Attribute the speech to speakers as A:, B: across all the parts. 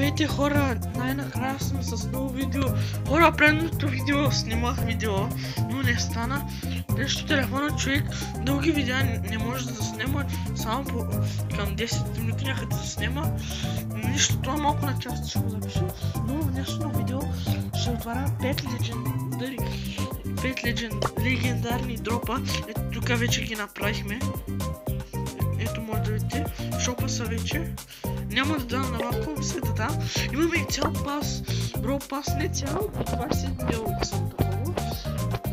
A: Здравейте хора, най-накрая сме с ново видео. Хора, предното видео снимах видео, но не стана. Нещо телефона човек дълги видеа не може да заснема, само към 10 минути някъде да заснема. Нищо, това малко на част ще го запиша, но в днешното видео ще отваря 5 легендарни дропа. Ето тук вече ги направихме. Ето може да видите, шопа са вече. Няма да дам на малко, след да дам. Имаме и цял пас, бро пас, не цял, 20 милиона съм такова.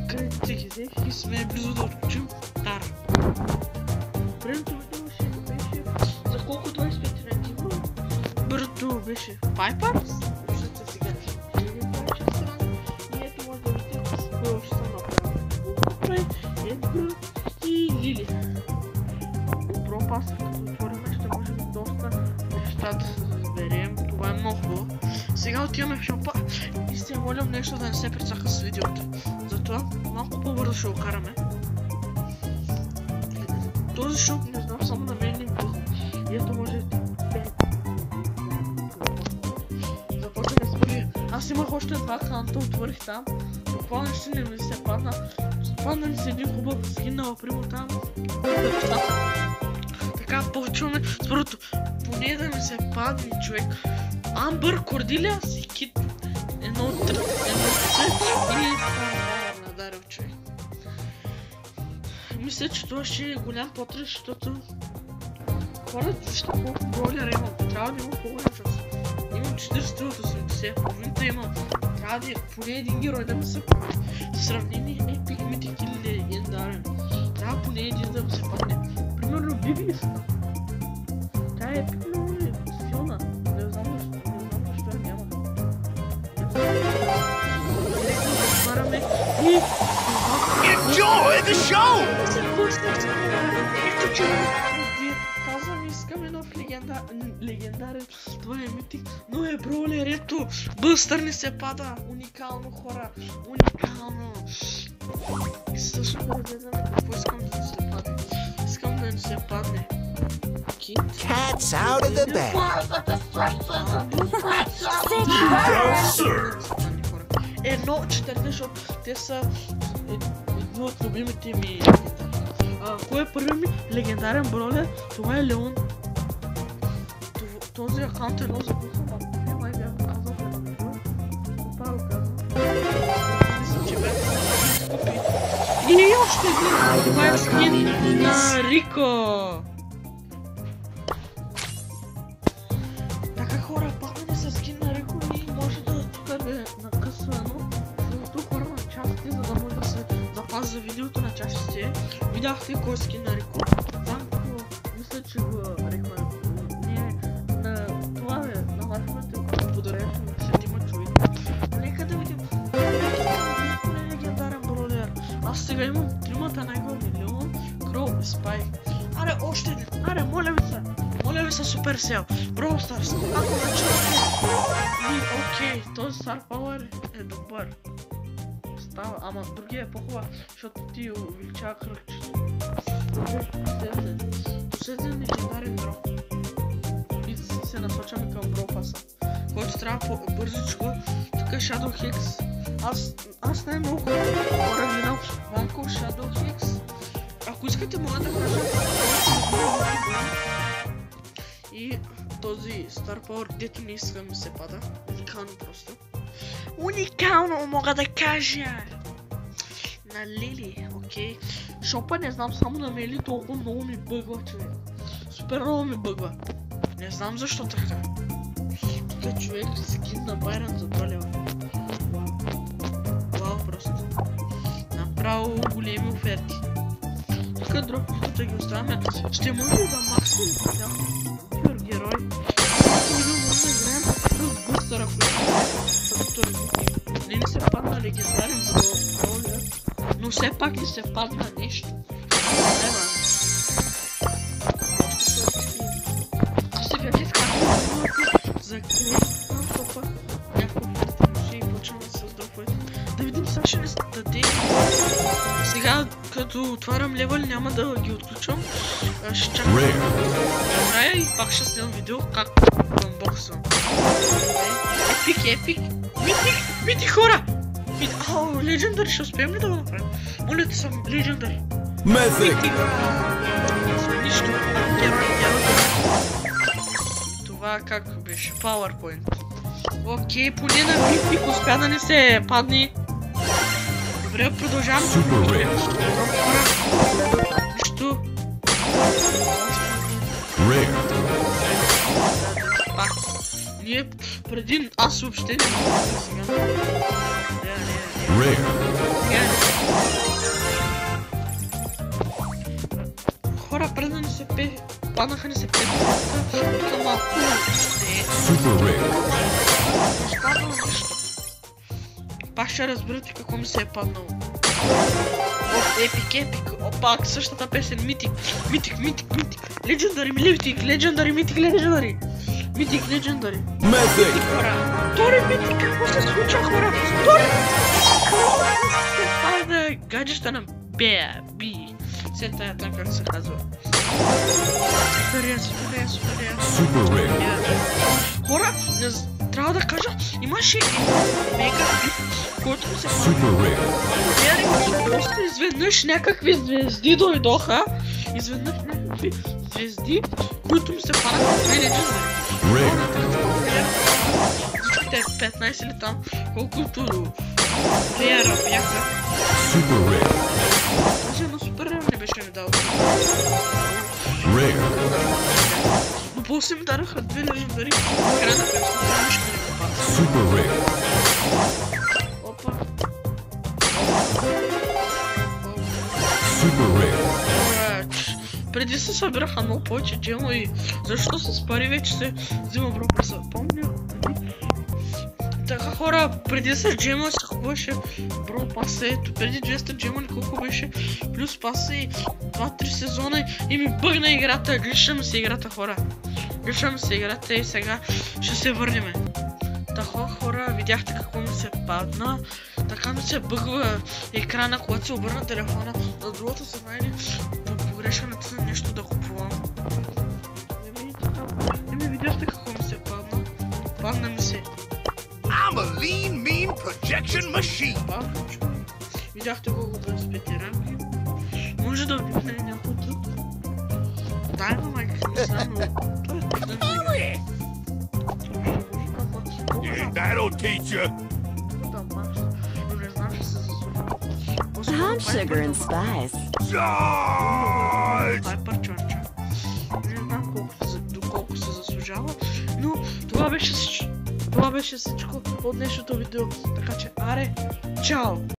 A: Където ги взех и сме близо да отключим тара. Предното видео ще беше за колко 25 минути има. Бърто беше Пайпърс. Виждате сега. И ето може да видите, първо ще съм направил Едгар и Лили. Бро пас, като отвориме, ще можем доста неща да се разберем. Това е много хубаво. Сега отиваме в шопа и се молям нещо да не се прецака с видеото. Затова малко по-бързо ще го караме. Този шоп не знам, само на мен не влиза. И ето може да започваме с първи. Аз имах още два ханта, отворих там. Буквално ще не ми се падна. Падна ми се един хубав скин на Апримо там. Така, почваме с първото. Поне да ми се падне човек. Амбър, Кордилия и Кит. Едно от трите. И надарил човек. Мисля, че това ще е голям потрес, защото хората вижте колко бройлера имам. Трябва да имам по-голям шанс. Имам 480. Половината имам. Трябва да е поне един герой да ми се падне. В сравнение епик митик или легендарен. Трябва поне един да ми се падне. Примерно Биби иска. Тя е епикно силна. Не знам защо я няма. Директно да отваряме и...
B: Enjoy the show!
A: Ето че казвам, искам едно легендарен. Това е митик, но е броулер, ето. Бъстър не се пада. Уникално хора. Уникално. И също да гледам какво искам да не се падне. Искам да не се падне.
B: Cat's out of the bag.
A: Едно, четирите, защото те са едни от любимите ми. Кой е първият ми легендарен бройлер? Това е Леон. Този акаунт е много запусан, а не май бях казал на видео. Пак го казвам. Мисля, че бях скупи. И още един! Това е скин на Рико! Така хора, пахме с скин на Рико и може да тук е накъсвано. Защото хора на частите, за да може да се запазя видеото на частите. Видяхте кой е скин на Рико. Замко, мисля, че го рекламирам. Това е на лайфовете подарението на седима човек. Нека да видим. Нека легендарен бройлер. Аз сега имам тримата най-горни. Леон, Кроу и Спай. Аре, още един. Аре, моля ви се. Моля ви се, Суперсел. Brawl Stars. Ако начинате. И окей, този Star Power е добър. Става, ама другия е по-хубав, защото ти увеличава кръгчето. Последен легендарен дроп. И се насочваме към Brawl Pass-а, който трябва по-бързичко. Тук е Shadow Hex. Аз най-много хора гледам Ванко Shadow Hex. Ако искате мога да кажа и този Star Power, дето не иска ми се пада. Уникално просто. Уникално мога да кажа! На Лили, окей. Шопа не знам, само на Мели толкова много ми бъгва, човек. Супер много ми бъгва. Не знам защо така. Тук е човек скин на Байран за 2 лева. Вау, просто. Направо големи оферти. Тук дропите ги оставяме. Ще може да максим супер герой. Ако видео може да играем с бустера, не ни се падна легендарен броулер, но все пак ни се падна нещо. Сега не скачаме за клейм топа. Някакво ще и почваме с дроповете. Да видим, сега ще не даде. Сега като отварям левел няма да ги отключвам. Ще чакам да играя и пак ще снимам видео как анбоксвам. епик, митик хора! Ау, легендари, ще успеем ли да го направим? Моля те съм, легендари.
B: Mythic!
A: Нищо. Герой. Това как беше? PowerPoint. Окей, поне на митик успя да не се падне. Добре, продължавам.
B: Super rare.
A: Нищо.
B: Rare.
A: Пак. Ние преди аз въобще не мога сега.
B: Rare.
A: Хора, преди да ни се паднаха ни се тук малко.
B: Super rare.
A: Пак ще разберете какво ми се е паднало. Епик. Опа, същата песен, митик. Легендари, легендари. Митик, легендари.
B: Mythic!
A: Втори митик, какво се случва, хора? Втори митик! Това е гаджета на Би. След тая там как се казва. Супер.
B: Super rare.
A: Хора, трябва да кажа, имаше мега бит, който ми се падна.
B: Super rare.
A: Просто изведнъж някакви звезди дойдоха. Звезди, които ми се паднаха в легендари. Всичките 15 или там, колкото плеера бяха.
B: Super rare.
A: Този едно супер рейер не беше ми дал.
B: Rare.
A: Но после ми дараха две легендари. Края на песната, нищо не ми пада.
B: Super rare.
A: Опа.
B: Super rare.
A: Преди се събираха много повече джема и защо с пари вече се взима бропаса. Помня. Така хора, преди с джема се купуваше бропаса, ето преди 200 джема ли колко беше, плюс паса и 2-3 сезона и ми бъгна играта, гличам се играта хора. Гличам се играта и сега ще се върнем. Така хора, видяхте какво ми се падна, така ми се бъгва екрана, когато се обърна телефона на другото съзнание. Греша натисна нещо да купувам. Еми видяхте какво ми се падна. Падна ми се.
B: I'm a lean, mean projection machine.
A: Падна човек. Видяхте колко 25 рамки. Може да вдигне някой друг. Дай ма майка, не знам, но той е пиздан сега.
B: That'll teach you.
A: Но не знам, ще се засуня.
C: I'm sugar and spice.
B: Charge!
A: Това е парчонча. Не знам доколко се заслужава, но това беше всичко от днешното видео. Така че, аре, чао!